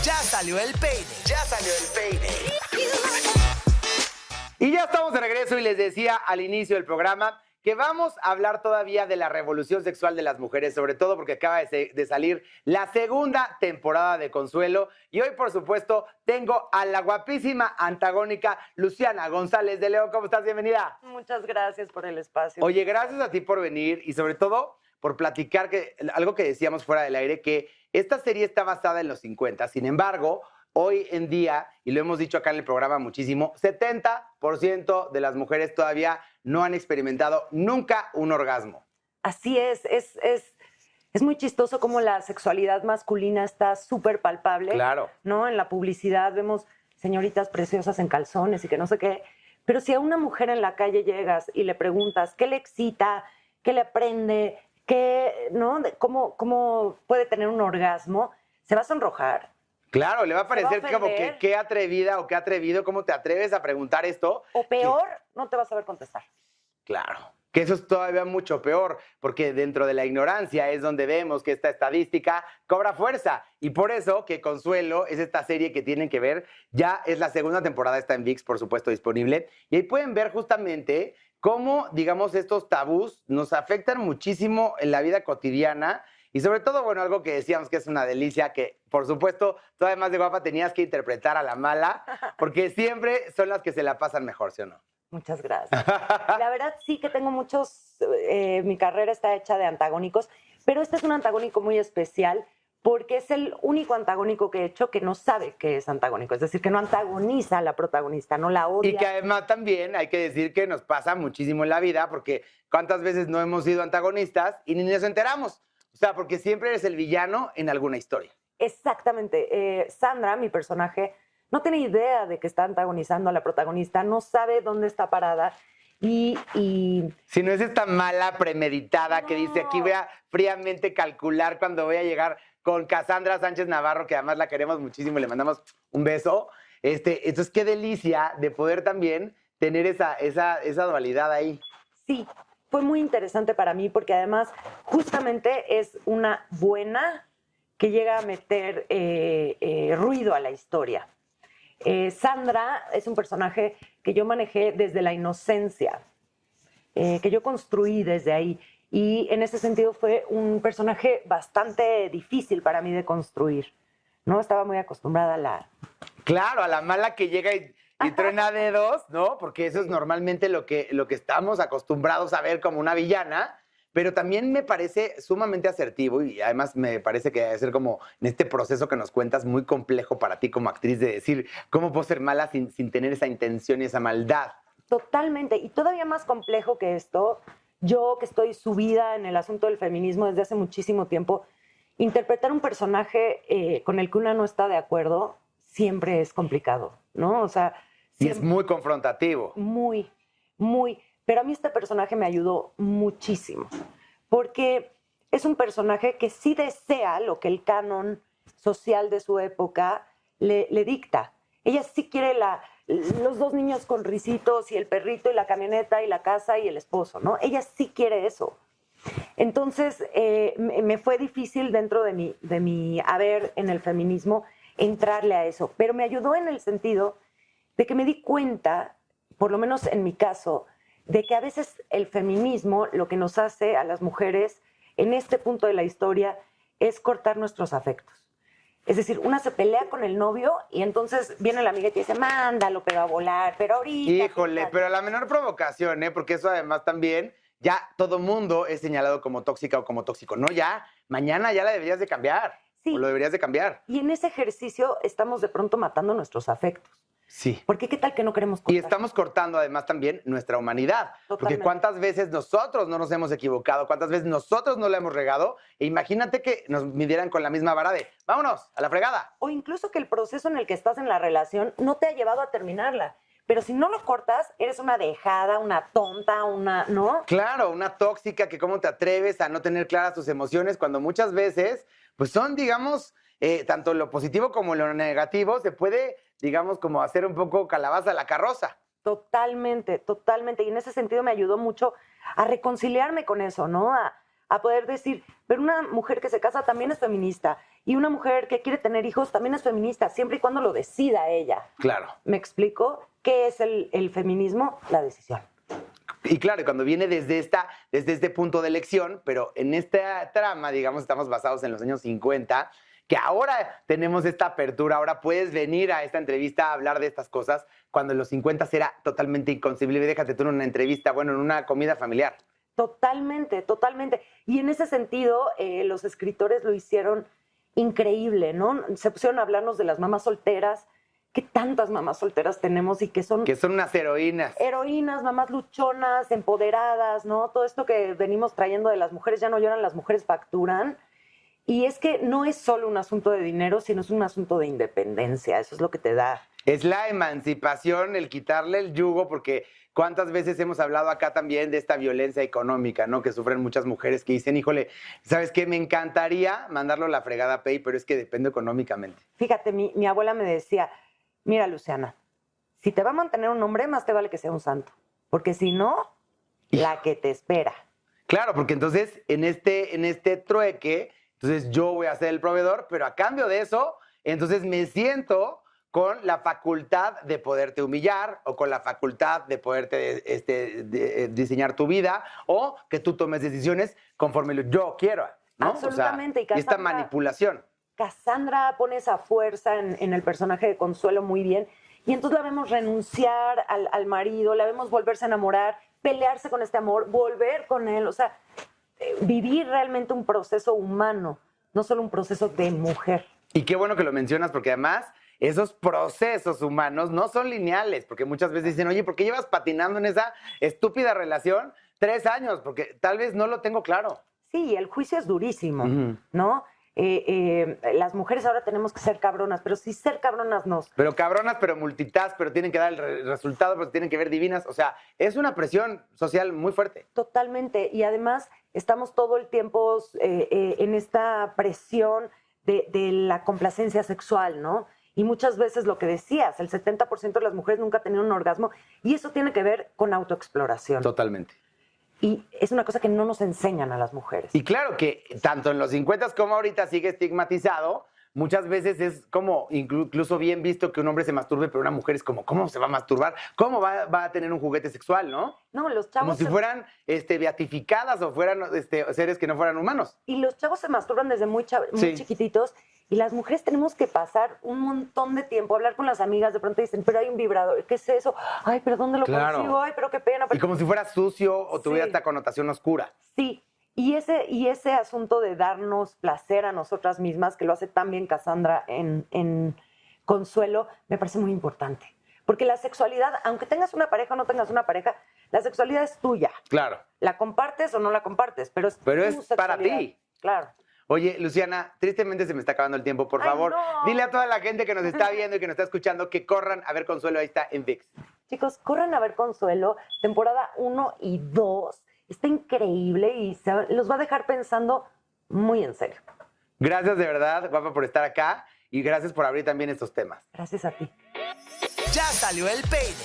Ya salió el peine, ya salió el peine. Y ya estamos de regreso y les decía al inicio del programa que vamos a hablar todavía de la revolución sexual de las mujeres, sobre todo porque acaba de salir la segunda temporada de Consuelo. Y hoy, por supuesto, tengo a la guapísima antagónica Luciana González de León. ¿Cómo estás? Bienvenida. Muchas gracias por el espacio. Oye, gracias a ti por venir y sobre todo por platicar algo que decíamos fuera del aire, que esta serie está basada en los 50. Sin embargo, hoy en día, y lo hemos dicho acá en el programa muchísimo, 70% de las mujeres todavía no han experimentado nunca un orgasmo. Así es muy chistoso cómo la sexualidad masculina está súper palpable. Claro. ¿No? En la publicidad vemos señoritas preciosas en calzones y que no sé qué. Pero si a una mujer en la calle llegas y le preguntas qué le excita, qué le aprende, ¿no? ¿Cómo puede tener un orgasmo, se va a sonrojar. Claro, le va a parecer a como que qué atrevida o qué atrevido, ¿cómo te atreves a preguntar esto? O peor, no te vas a saber contestar. Claro, que eso es todavía mucho peor, porque dentro de la ignorancia es donde vemos que esta estadística cobra fuerza. Y por eso que Consuelo es esta serie que tienen que ver. Ya es la segunda temporada, está en ViX, por supuesto, disponible. Y ahí pueden ver justamente cómo, digamos, estos tabús nos afectan muchísimo en la vida cotidiana. Y sobre todo, bueno, algo que decíamos que es una delicia, que por supuesto, tú además de guapa tenías que interpretar a la mala, porque siempre son las que se la pasan mejor, ¿sí o no? Muchas gracias. La verdad sí que tengo muchos, mi carrera está hecha de antagónicos, pero este es un antagónico muy especial porque es el único antagónico que he hecho que no sabe que es antagónico, es decir, que no antagoniza a la protagonista, no la odia. Y que además también hay que decir que nos pasa muchísimo en la vida, porque cuántas veces no hemos sido antagonistas y ni nos enteramos. O sea, porque siempre eres el villano en alguna historia. Exactamente. Sandra, mi personaje, no tiene idea de que está antagonizando a la protagonista, no sabe dónde está parada y... Si no es esta mala premeditada que dice, aquí voy a fríamente calcular cuando voy a llegar con Cassandra Sánchez Navarro, que además la queremos muchísimo y le mandamos un beso. Entonces, qué delicia de poder también tener esa dualidad ahí. Sí, fue muy interesante para mí porque además justamente es una buena que llega a meter ruido a la historia. Sandra es un personaje que yo manejé desde la inocencia, que yo construí desde ahí. Y en ese sentido fue un personaje bastante difícil para mí de construir. No estaba muy acostumbrada a la... Claro, a la mala que llega y truena dedos, ¿no? Porque eso es normalmente lo que estamos acostumbrados a ver como una villana. Pero también me parece sumamente asertivo y además me parece que debe ser como en este proceso que nos cuentas muy complejo para ti como actriz de decir cómo puedo ser mala sin tener esa intención y esa maldad. Totalmente. Y todavía más complejo que esto, yo que estoy subida en el asunto del feminismo desde hace muchísimo tiempo, interpretar un personaje con el que una no está de acuerdo siempre es complicado, ¿no? O sea... Y es muy confrontativo. Muy, muy... Pero a mí este personaje me ayudó muchísimo, porque es un personaje que sí desea lo que el canon social de su época le dicta. Ella sí quiere los dos niños con risitos y el perrito y la camioneta y la casa y el esposo, ¿no? Ella sí quiere eso. Entonces, me fue difícil dentro de mi haber en el feminismo entrarle a eso, pero me ayudó en el sentido de que me di cuenta, por lo menos en mi caso, de que a veces el feminismo lo que nos hace a las mujeres en este punto de la historia es cortar nuestros afectos. Es decir, una se pelea con el novio y entonces viene la amiga y te dice, mándalo, pero a volar, pero ahorita... Híjole, pero a la menor provocación, ¿eh? Porque eso además también, ya todo mundo es señalado como tóxica o como tóxico. No, ya, mañana ya la deberías de cambiar. Sí. O lo deberías de cambiar. Y en ese ejercicio estamos de pronto matando nuestros afectos. Sí. Porque ¿qué tal que no queremos cortar? Y estamos cortando además también nuestra humanidad. Totalmente. Porque cuántas veces nosotros no nos hemos equivocado, cuántas veces nosotros no la hemos regado. E imagínate que nos midieran con la misma vara de vámonos, a la fregada. O incluso que el proceso en el que estás en la relación no te ha llevado a terminarla. Pero si no lo cortas, eres una dejada, una tonta, ¿no? Claro, una tóxica que cómo te atreves a no tener claras tus emociones cuando muchas veces, pues son, digamos, tanto lo positivo como lo negativo, se puede, digamos, como hacer un poco calabaza a la carroza. Totalmente, totalmente. Y en ese sentido me ayudó mucho a reconciliarme con eso, ¿no? a poder decir, pero una mujer que se casa también es feminista y una mujer que quiere tener hijos también es feminista, siempre y cuando lo decida ella. Claro. ¿Me explico? ¿Qué es el feminismo? La decisión. Y claro, cuando viene desde este punto de elección, pero en esta trama, digamos, estamos basados en los años 50, que ahora tenemos esta apertura, ahora puedes venir a esta entrevista a hablar de estas cosas, cuando en los 50 era totalmente inconcebible. Déjate tú en una entrevista, bueno, en una comida familiar. Totalmente, totalmente. Y en ese sentido, los escritores lo hicieron increíble, ¿no? Se pusieron a hablarnos de las mamás solteras. ¿Qué tantas mamás solteras tenemos y que son unas heroínas? Heroínas, mamás luchonas, empoderadas, ¿no? Todo esto que venimos trayendo de las mujeres ya no lloran, las mujeres facturan. Y es que no es solo un asunto de dinero, sino es un asunto de independencia. Eso es lo que te da. Es la emancipación, el quitarle el yugo, porque cuántas veces hemos hablado acá también de esta violencia económica, ¿no? Que sufren muchas mujeres que dicen, híjole, ¿sabes qué? Me encantaría mandarlo a la fregada a Pay, pero es que depende económicamente. Fíjate, mi abuela me decía, mira, Luciana, si te va a mantener un hombre, más te vale que sea un santo. Porque si no, la que te espera. Claro, porque entonces en este trueque, entonces yo voy a ser el proveedor, pero a cambio de eso, entonces me siento con la facultad de poderte humillar o con la facultad de poderte diseñar tu vida o que tú tomes decisiones conforme yo quiero, ¿no? Absolutamente. O sea, y esta manipulación. Cassandra pone esa fuerza en el personaje de Consuelo muy bien. Y entonces la vemos renunciar al marido, la vemos volverse a enamorar, pelearse con este amor, volver con él. O sea, vivir realmente un proceso humano, no solo un proceso de mujer. Y qué bueno que lo mencionas, porque además esos procesos humanos no son lineales, porque muchas veces dicen, oye, ¿por qué llevas patinando en esa estúpida relación 3 años? Porque tal vez no lo tengo claro. Sí, el juicio es durísimo, ¿no? Las mujeres ahora tenemos que ser cabronas, pero si ser cabronas nos... Pero cabronas, pero multitask, pero tienen que dar el resultado, pero tienen que ver divinas. O sea, es una presión social muy fuerte. Totalmente. Y además estamos todo el tiempo en esta presión de la complacencia sexual, ¿no? Y muchas veces lo que decías, el 70% de las mujeres nunca han tenido un orgasmo y eso tiene que ver con autoexploración. Totalmente. Y es una cosa que no nos enseñan a las mujeres. Y claro que tanto en los 50 como ahorita sigue estigmatizado. Muchas veces es como incluso bien visto que un hombre se masturbe, pero una mujer es como, ¿cómo se va a masturbar? ¿Cómo va a tener un juguete sexual, no? No, los chavos... Como si fueran beatificadas o fueran seres que no fueran humanos. Y los chavos se masturban desde muy Sí. chiquititos. Y las mujeres tenemos que pasar un montón de tiempo, hablar con las amigas, de pronto dicen, pero hay un vibrador, ¿qué es eso? Ay, pero ¿dónde lo consigo? Ay, pero qué pena. Y como si fuera sucio o tuviera Sí. esta connotación oscura. Sí, y ese asunto de darnos placer a nosotras mismas, que lo hace tan bien Cassandra en Consuelo, me parece muy importante. Porque la sexualidad, aunque tengas una pareja o no tengas una pareja, la sexualidad es tuya. Claro. La compartes o no la compartes, pero es Pero tu es para sexualidad. ti. Claro. Oye, Luciana, tristemente se me está acabando el tiempo. Por Ay, favor, no. dile a toda la gente que nos está viendo y que nos está escuchando que corran a ver Consuelo. Ahí está en ViX. Chicos, corran a ver Consuelo, temporada 1 y 2. Está increíble y los va a dejar pensando muy en serio. Gracias de verdad, guapa, por estar acá y gracias por abrir también estos temas. Gracias a ti. Ya salió el peine.